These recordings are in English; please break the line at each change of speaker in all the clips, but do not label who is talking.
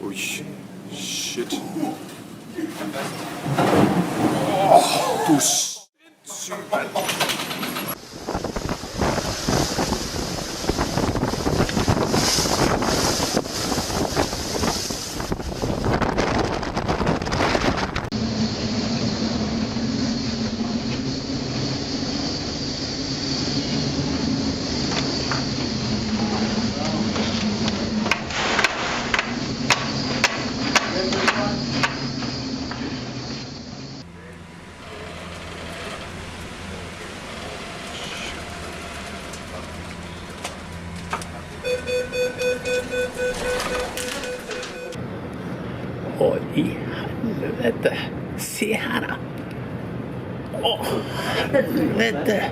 Oj, shit. Du er sindssyg, mand.
Oj, i helvete. Se här då. Helvete.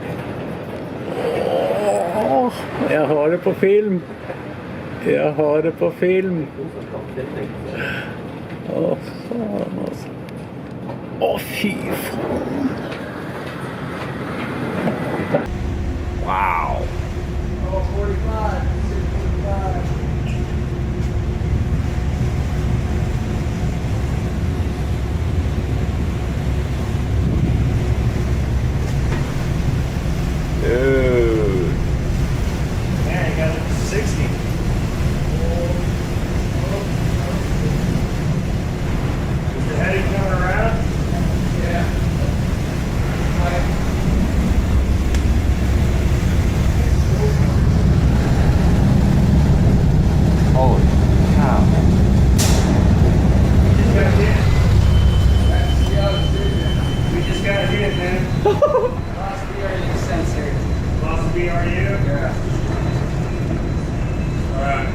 Jag har det på film. Jag har det på film. Fan alltså. Fy fan. Wow.
45.
Dude.
Man, you got a 60. Is the heading coming around? Yeah.
Holy cow.
We just got hit, man.
Lost BRU sensor.
Lost the BRU?
Yeah.
All right.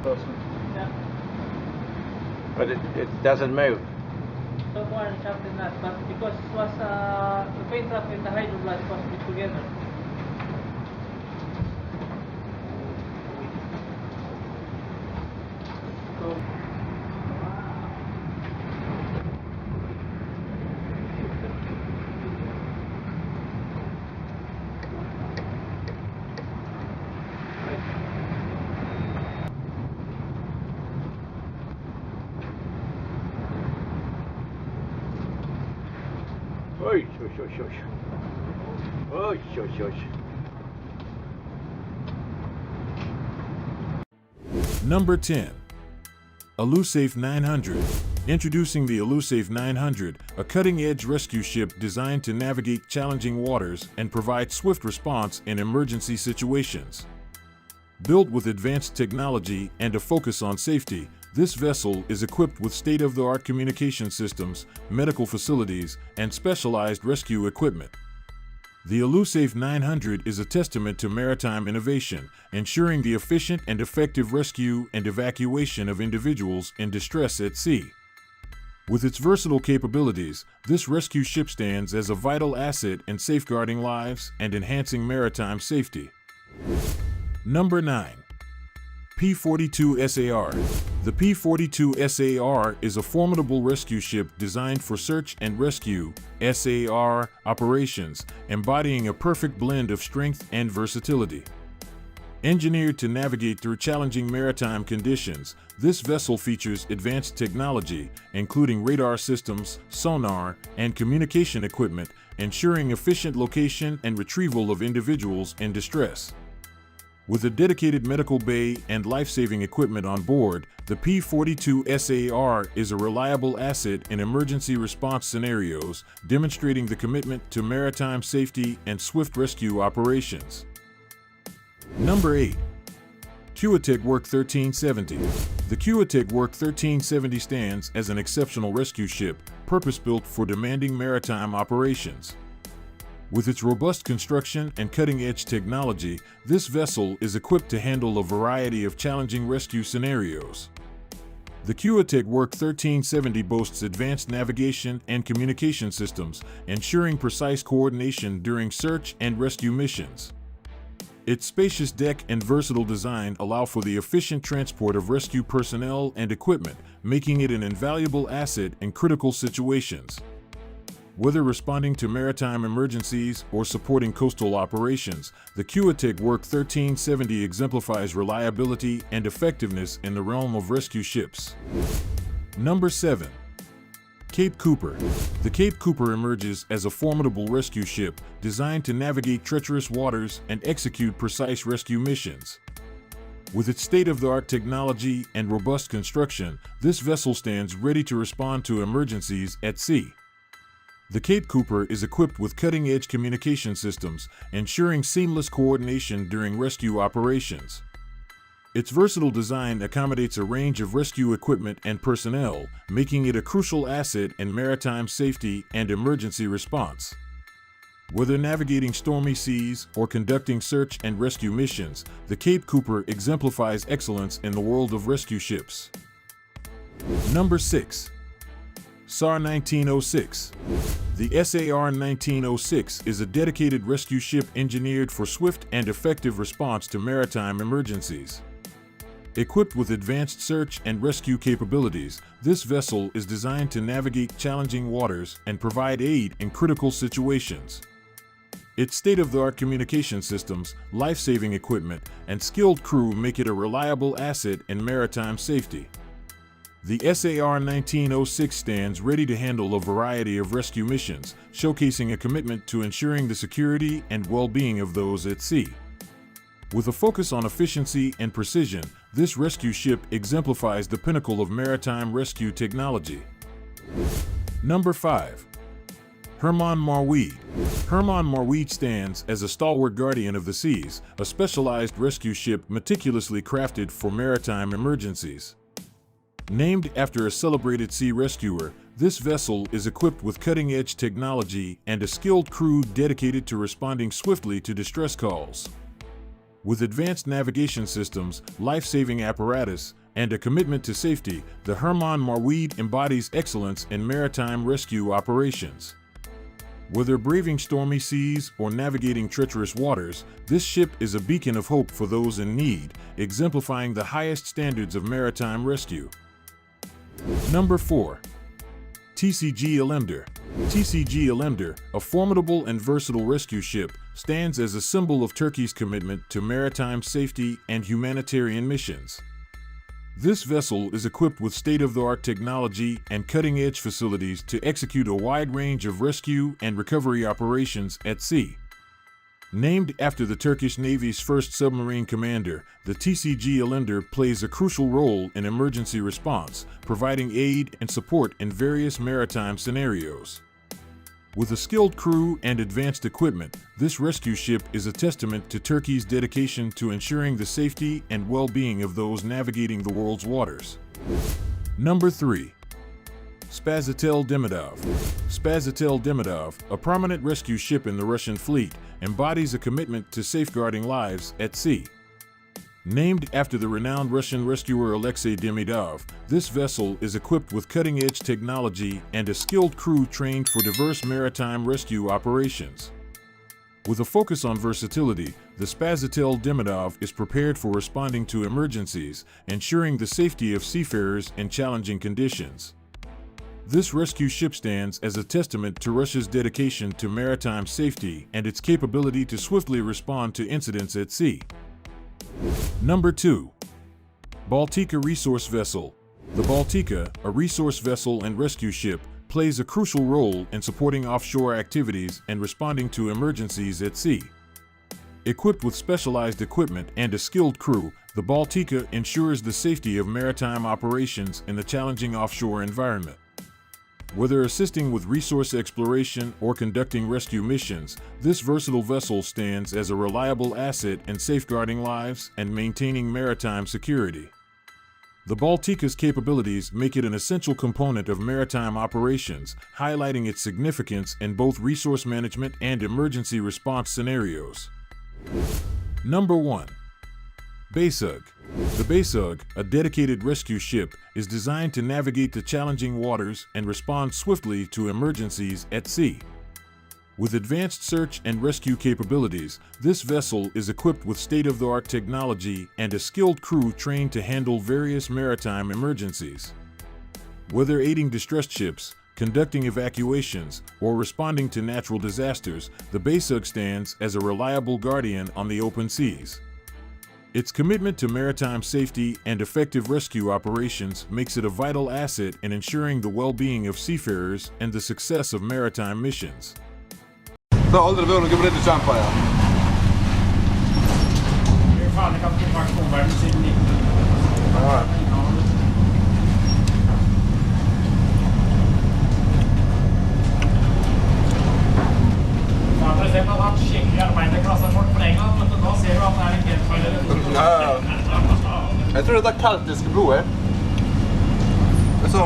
Yeah.
But it doesn't move.
So far, something not, but because it was the paint trap and the hydroblast was put together. So,
Oy, oy, oy, oy. Oy, oy, oy.
Number 10. Elusafe 900. Introducing the Elusafe 900, a cutting-edge rescue ship designed to navigate challenging waters and provide swift response in emergency situations. Built with advanced technology and a focus on safety, this vessel is equipped with state-of-the-art communication systems, medical facilities, and specialized rescue equipment. The Elusafe 900 is a testament to maritime innovation, ensuring the efficient and effective rescue and evacuation of individuals in distress at sea. With its versatile capabilities, this rescue ship stands as a vital asset in safeguarding lives and enhancing maritime safety. Number 9. P-42 SAR. The P-42 SAR is a formidable rescue ship designed for search and rescue (SAR) operations, embodying a perfect blend of strength and versatility. Engineered to navigate through challenging maritime conditions, this vessel features advanced technology, including radar systems, sonar, and communication equipment, ensuring efficient location and retrieval of individuals in distress. With a dedicated medical bay and life-saving equipment on board, the P-42 SAR is a reliable asset in emergency response scenarios, demonstrating the commitment to maritime safety and swift rescue operations. Number 8. Kiwatek Work 1370. The Kiwatek Work 1370 stands as an exceptional rescue ship, purpose-built for demanding maritime operations. With its robust construction and cutting-edge technology, this vessel is equipped to handle a variety of challenging rescue scenarios. The Kiwatek Work 1370 boasts advanced navigation and communication systems, ensuring precise coordination during search and rescue missions. Its spacious deck and versatile design allow for the efficient transport of rescue personnel and equipment, making it an invaluable asset in critical situations. Whether responding to maritime emergencies or supporting coastal operations, the Kiwatek Work 1370 exemplifies reliability and effectiveness in the realm of rescue ships. Number 7. Cape Cooper. The Cape Cooper emerges as a formidable rescue ship designed to navigate treacherous waters and execute precise rescue missions. With its state-of-the-art technology and robust construction, this vessel stands ready to respond to emergencies at sea. The Cape Cooper is equipped with cutting-edge communication systems, ensuring seamless coordination during rescue operations. Its versatile design accommodates a range of rescue equipment and personnel, making it a crucial asset in maritime safety and emergency response. Whether navigating stormy seas or conducting search and rescue missions, the Cape Cooper exemplifies excellence in the world of rescue ships. Number 6. SAR 1906. The SAR 1906 is a dedicated rescue ship engineered for swift and effective response to maritime emergencies. Equipped with advanced search and rescue capabilities, this vessel is designed to navigate challenging waters and provide aid in critical situations. Its state-of-the-art communication systems, life-saving equipment, and skilled crew make it a reliable asset in maritime safety. The SAR 1906 stands ready to handle a variety of rescue missions, showcasing a commitment to ensuring the security and well-being of those at sea. With a focus on efficiency and precision, this rescue ship exemplifies the pinnacle of maritime rescue technology. Number 5. Herman Marweed. Herman Marweed stands as a stalwart guardian of the seas, a specialized rescue ship meticulously crafted for maritime emergencies. Named after a celebrated sea rescuer, this vessel is equipped with cutting-edge technology and a skilled crew dedicated to responding swiftly to distress calls. With advanced navigation systems, life-saving apparatus, and a commitment to safety, the Herman Marweed embodies excellence in maritime rescue operations. Whether braving stormy seas or navigating treacherous waters, this ship is a beacon of hope for those in need, exemplifying the highest standards of maritime rescue. Number 4. TCG Alemdar. TCG Alemdar, a formidable and versatile rescue ship, stands as a symbol of Turkey's commitment to maritime safety and humanitarian missions. This vessel is equipped with state-of-the-art technology and cutting-edge facilities to execute a wide range of rescue and recovery operations at sea. Named after the Turkish Navy's first submarine commander, the TCG Alemdar plays a crucial role in emergency response, providing aid and support in various maritime scenarios. With a skilled crew and advanced equipment, this rescue ship is a testament to Turkey's dedication to ensuring the safety and well-being of those navigating the world's waters. Number 3. Spazatel Demidov. Spazatel Demidov, a prominent rescue ship in the Russian fleet, embodies a commitment to safeguarding lives at sea. Named after the renowned Russian rescuer Alexei Demidov, this vessel is equipped with cutting-edge technology and a skilled crew trained for diverse maritime rescue operations. With a focus on versatility, the Spazatel Demidov is prepared for responding to emergencies, ensuring the safety of seafarers in challenging conditions. This rescue ship stands as a testament to Russia's dedication to maritime safety and its capability to swiftly respond to incidents at sea. Number 2. Baltica Resource Vessel. The Baltica, a resource vessel and rescue ship, plays a crucial role in supporting offshore activities and responding to emergencies at sea. Equipped with specialized equipment and a skilled crew, the Baltica ensures the safety of maritime operations in the challenging offshore environment. Whether assisting with resource exploration or conducting rescue missions, this versatile vessel stands as a reliable asset in safeguarding lives and maintaining maritime security. The Baltica's capabilities make it an essential component of maritime operations, highlighting its significance in both resource management and emergency response scenarios. Number 1. Beysug. The Beysug, a dedicated rescue ship, is designed to navigate the challenging waters and respond swiftly to emergencies at sea. With advanced search and rescue capabilities, this vessel is equipped with state-of-the-art technology and a skilled crew trained to handle various maritime emergencies. Whether aiding distressed ships, conducting evacuations, or responding to natural disasters, the Beysug stands as a reliable guardian on the open seas. Its commitment to maritime safety and effective rescue operations makes it a vital asset in ensuring the well-being of seafarers and the success of maritime missions.
Det har aldrig varit någon riktigt kämpa, ja.
Hur fan kan du faktiskt omvärlden sedan 1900? Fan, det är bara att skickliga arbetarklassen folk på England, men då ser du att det är en helt
Ja. Jag tror det är kaltisk blod, eh?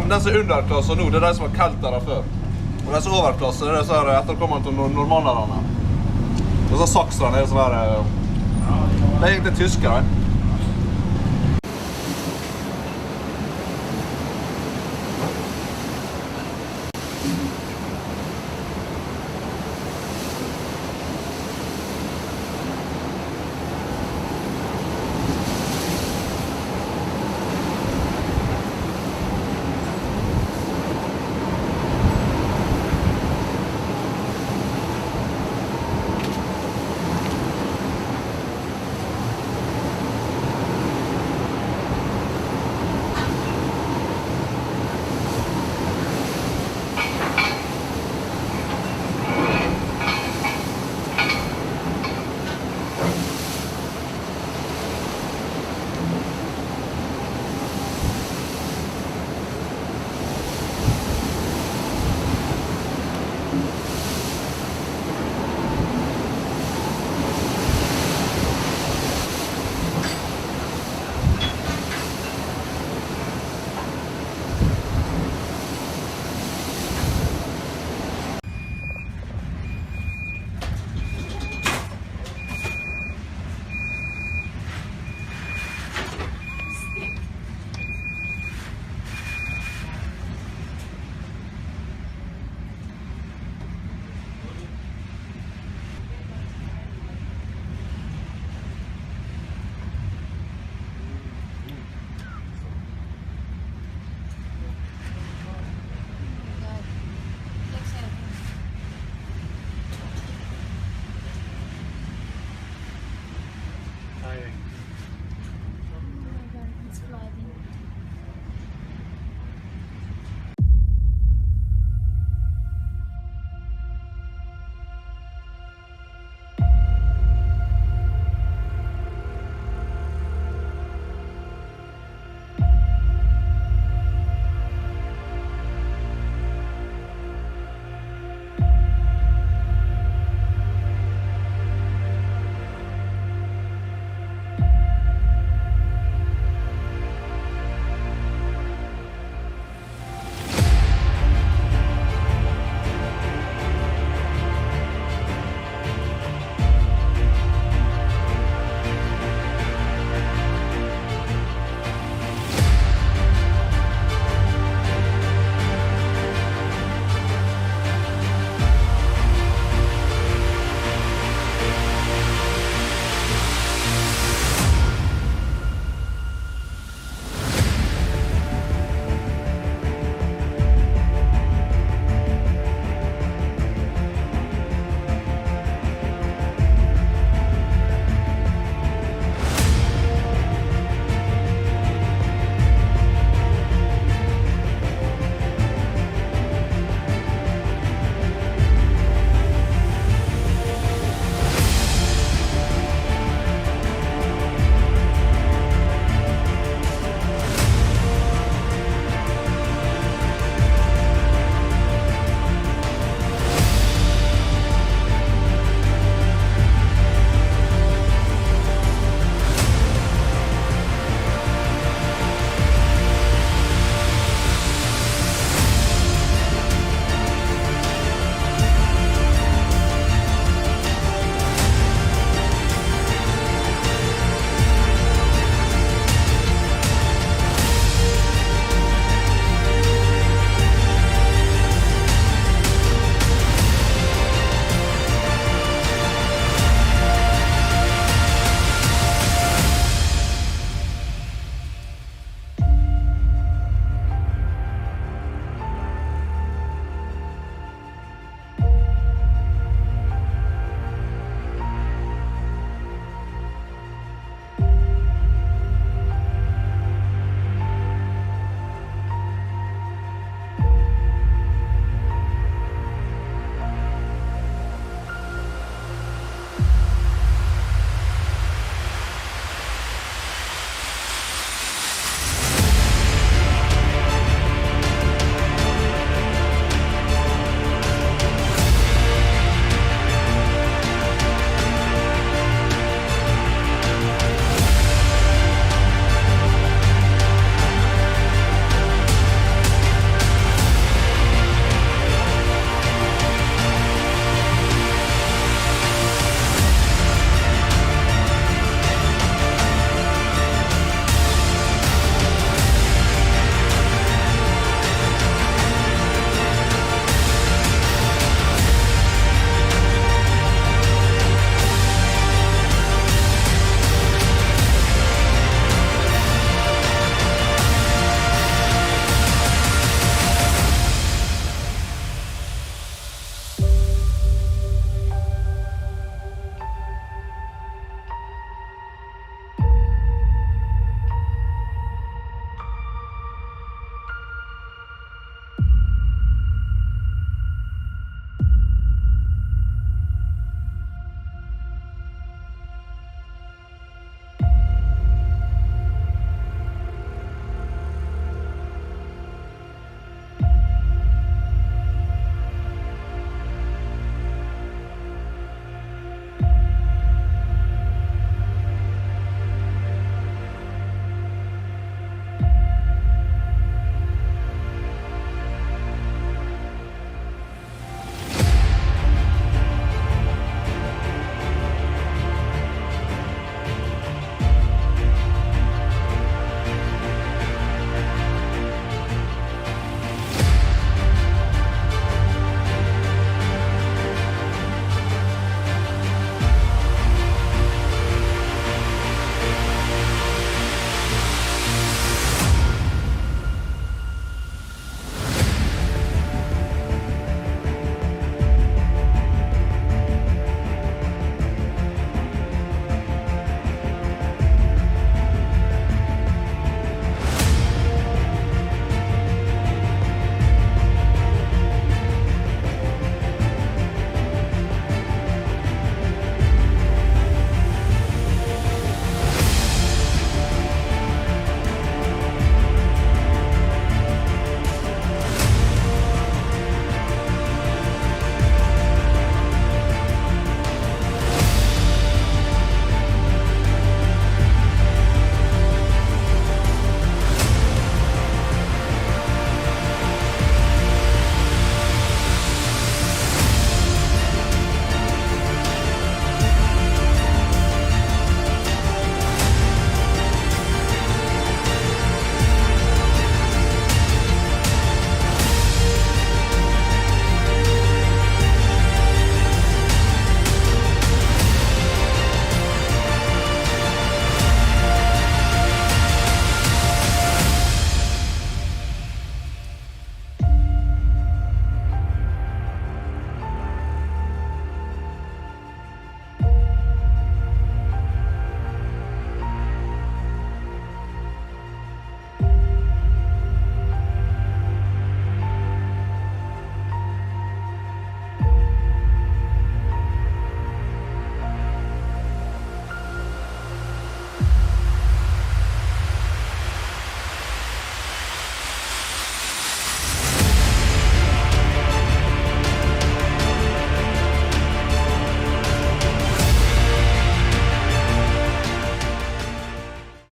Den som är underklass nu, det är det som var kallt där før. Og den som er overklasse, det er så her etterkommende til normannerne. Og så sakserne er sånn her... Det er egentlig tyskere.